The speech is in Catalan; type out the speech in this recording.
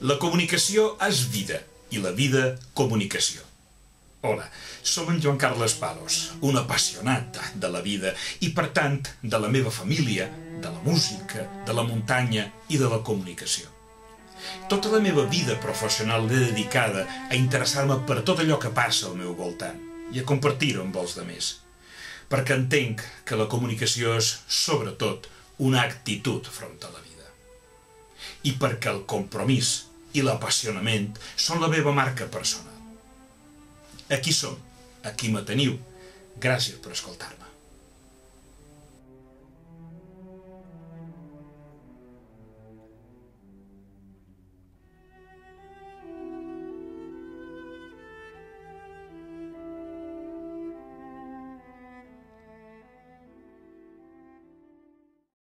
La comunicació és vida i la vida, comunicació. Hola, som en Joan Carles Palos, un apassionat de la vida i, per tant, de la meva família, de la música, de la muntanya i de la comunicació. Tota la meva vida professional l'he dedicada a interessar-me per tot allò que passa al meu voltant i a compartir-ho amb els altres, perquè entenc que la comunicació és, sobretot, una actitud front a la vida. I perquè el compromís i l'apassionament són la meva marca personal. Aquí som, aquí me teniu. Gràcies per escoltar-me.